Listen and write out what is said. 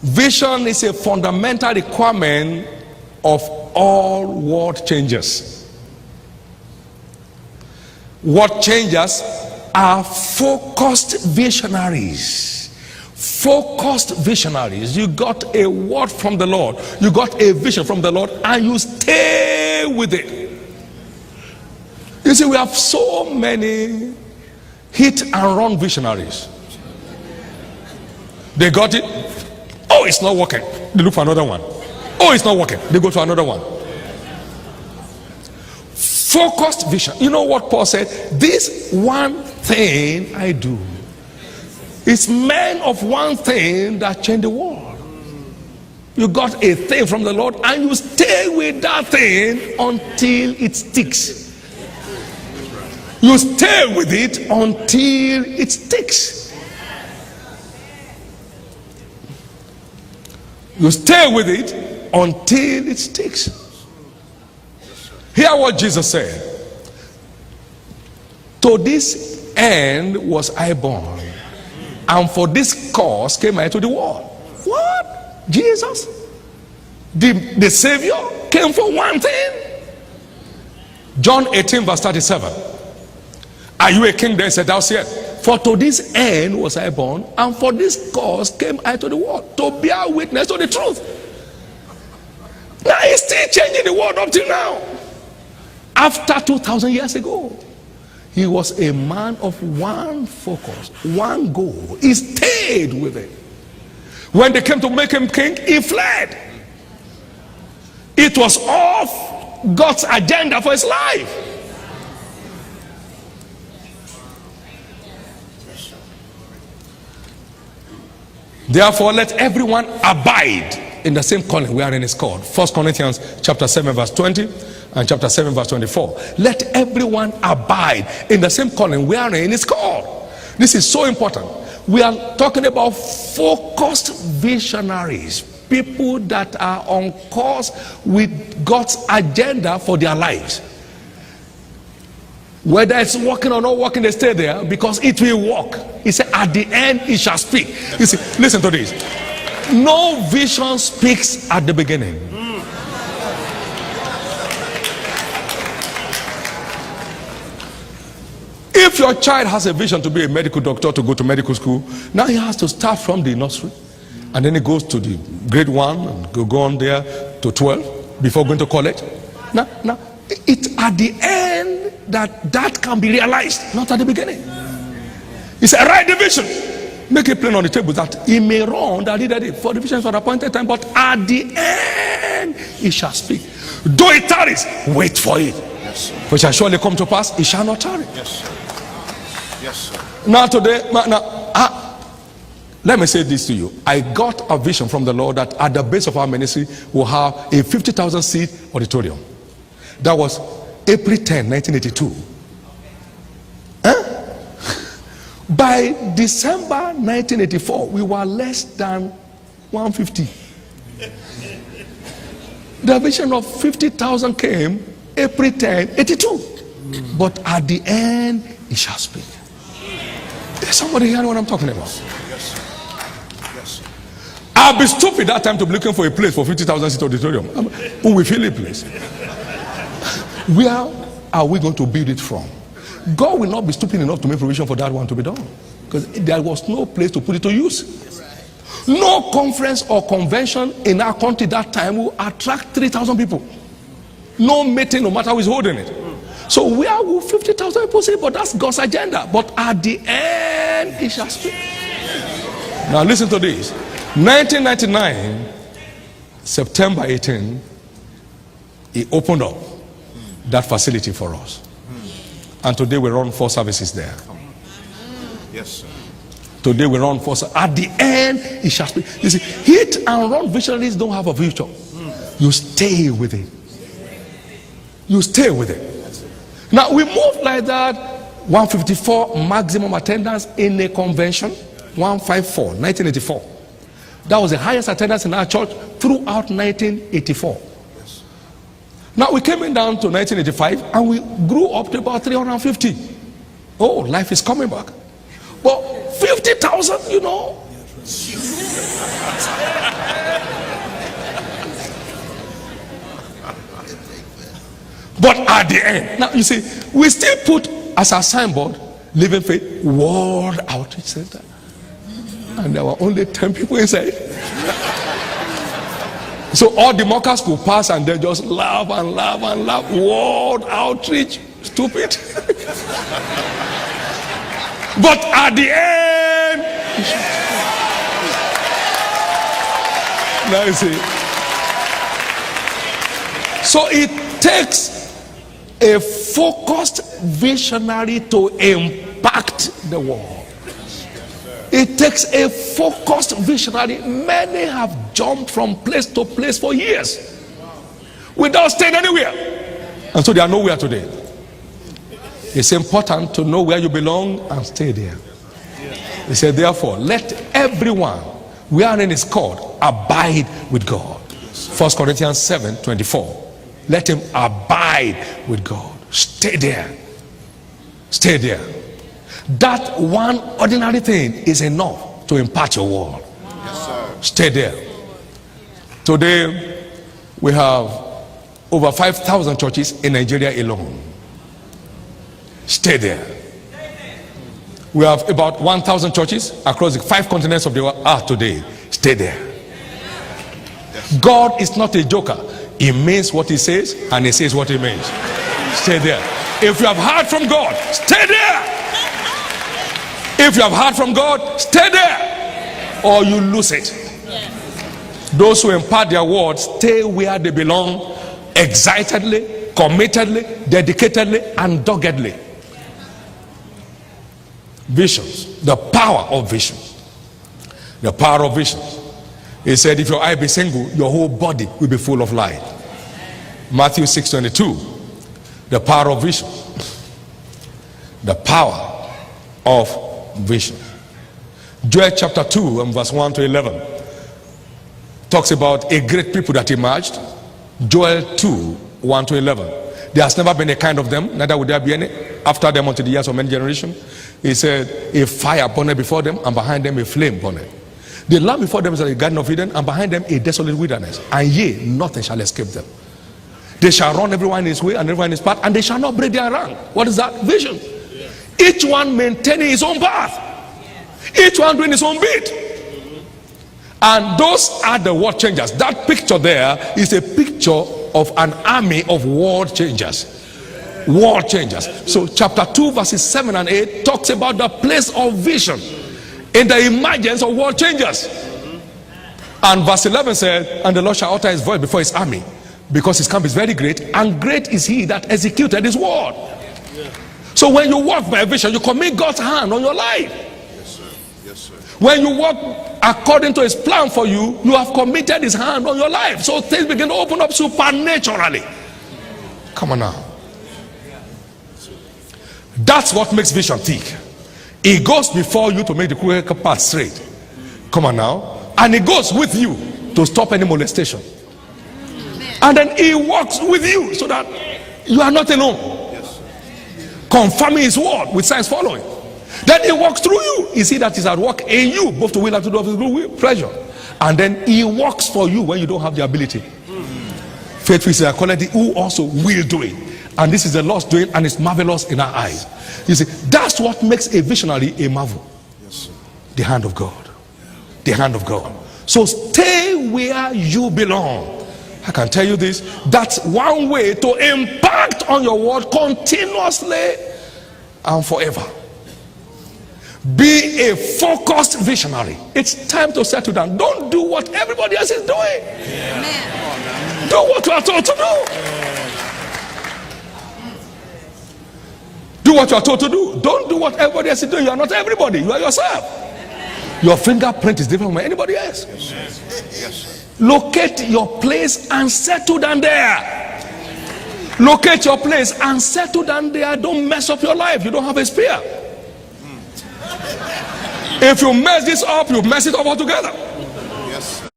Vision is a fundamental requirement of all world changes. World changers are focused visionaries. Focused visionaries. You got a word from the Lord, you got a vision from the Lord, and you stay with it. You see, we have so many hit and run visionaries. They got it. Oh, it's not working. They look for another one. Oh, it's not working. They go to another one. Focused vision. You know what Paul said? This one thing I do. It's men of one thing that change the world. You got a thing from the Lord and you stay with that thing until it sticks. You stay with it until it sticks. You stay with it until it sticks. Hear what Jesus said. To this end was I born, and for this cause came I to the world. What? Jesus? The Savior came for one thing? John 18 verse 37. Are you a king? Then said, thou sayest, for to this end was I born, and for this cause came I to the world, to bear witness to the truth. Now he's still changing the world up till now. After 2,000 years ago, he was a man of one focus, one goal. He stayed with it. When they came to make him king, he fled. It was off God's agenda for his life. Therefore, let everyone abide in the same calling wherein is called. 1 Corinthians chapter 7 verse 20 and chapter 7 verse 24. Let everyone abide in the same calling wherein is called. This is so important. We are talking about focused visionaries, people that are on course with God's agenda for their lives. Whether it's working or not working, they stay there because it will work. He said, at the end, it shall speak. You see, listen to this. No vision speaks at the beginning. If your child has a vision to be a medical doctor, to go to medical school, now he has to start from the nursery, and then he goes to the grade 1 and go on there to 12 before going to college. Now it's at the end that can be realized, not at the beginning. He said, write the vision, make it plain on the table that he may run that he did it for the vision for the appointed time, but at the end he shall speak. Though it tarries, wait for it. Yes, sir. For it shall surely come to pass, it shall not tarry. Yes, sir. Yes, sir. Now today, let me say this to you. I got a vision from the Lord that at the base of our ministry we'll have a 50,000 seat auditorium. That was April 10, 1982. By December 1984, we were less than 150. The vision of 50,000 came April 10, 82. But at the end, it shall speak. Is somebody hearing what I'm talking about? Yes. Yes. I'll be stupid that time to be looking for a place for 50,000 seat auditorium. Who will fill a place? Where are we going to build it from? God will not be stupid enough to make provision for that one to be done, because there was no place to put it to use. No conference or convention in our country that time will attract 3,000 people. No meeting, no matter who is holding it. So where will 50,000 people say? But that's God's agenda. But at the end, it shall speak. Now listen to this. 1999, September 18, he opened up that facility for us. And today we run 4 services there. Yes, sir. Today we run 4 services. At the end, it shall speak. You see, hit and run visionaries don't have a future. You stay with it. You stay with it. Now we moved like that. 154 maximum attendance in a convention. 154, 1984. That was the highest attendance in our church throughout 1984. Now we came in down to 1985 and we grew up to about 350. Oh, life is coming back. But 50,000, you know. But at the end, now you see, we still put as a signboard, Living Faith World Outreach Center. And there were only 10 people inside. So all the mockers could pass and they just laugh and laugh and laugh. World Outreach, stupid. But at the end, now you see. So it takes a focused visionary to impact the world. It takes a focused visionary. Many have jumped from place to place for years without staying anywhere, and so they are nowhere today. It's important to know where you belong and stay there. He said, therefore, let everyone wherein is called abide with God. 1 Corinthians 7:24. Let him abide with God. Stay there. Stay there. That one ordinary thing is enough to impact your world. Yes, sir. Stay there. Today, we have over 5,000 churches in Nigeria alone. Stay there. We have about 1,000 churches across the 5 continents of the earth today. Stay there. God is not a joker. He means what he says, and he says what he means. Stay there. If you have heard from God, stay there. If you have heard from God, stay there, or you lose it. Those who impart their words stay where they belong, excitedly, committedly, dedicatedly, and doggedly. Visions, the power of vision. The power of vision. He said, if your eye be single, your whole body will be full of light. Matthew 6:22. The power of vision. The power of vision. Joel chapter 2 and verse 1 to 11 talks about a great people that emerged. Joel 2, 1 to 11. There has never been a kind of them, neither will there be any after them until the years of many generations. He said, a fire burned before them, and behind them a flame burned. The land before them is like a garden of Eden, and behind them a desolate wilderness. And yea, nothing shall escape them. They shall run everyone in his way and everyone in his path, and they shall not break their rank. What is that? Vision. Each one maintaining his own path. Each one doing his own bit. And those are the world changers. That picture there is a picture of an army of world changers. World changers. So chapter 2 verses 7 and 8 talks about the place of vision in the emergence of world changers. And verse 11 says, and the Lord shall utter his voice before his army, because his camp is very great, and great is he that executed his word. So when you walk by vision, you commit God's hand on your life. Yes, sir. Yes, sir. When you walk according to his plan for you, you have committed his hand on your life. So things begin to open up supernaturally. Come on now. That's what makes vision thick. He goes before you to make the crooked path straight. Come on now. And he goes with you to stop any molestation. And then he walks with you so that you are not alone. Confirming his word with signs following. Then he walks through you. You see that he's at work in you, both to will and to do of his good pleasure. And then he works for you when you don't have the ability. Faith is a quality who also will do it. And this is the Lord's doing, and it's marvelous in our eyes. You see, that's what makes a visionary a marvel. Yes, the hand of God. The hand of God. So stay where you belong. I can tell you this, that's one way to impact on your world continuously and forever. Be a focused visionary. It's time to settle down. Don't do what everybody else is doing. Yeah. Do what you are told to do. Do what you are told to do. Don't do what everybody else is doing. You are not everybody. You are yourself. Your fingerprint is different from anybody else. Yes, sir. Yes, sir. Locate your place and settle down there. Locate your place and settle down there. Don't mess up your life. You don't have a spear. If you mess this up, you mess it up altogether.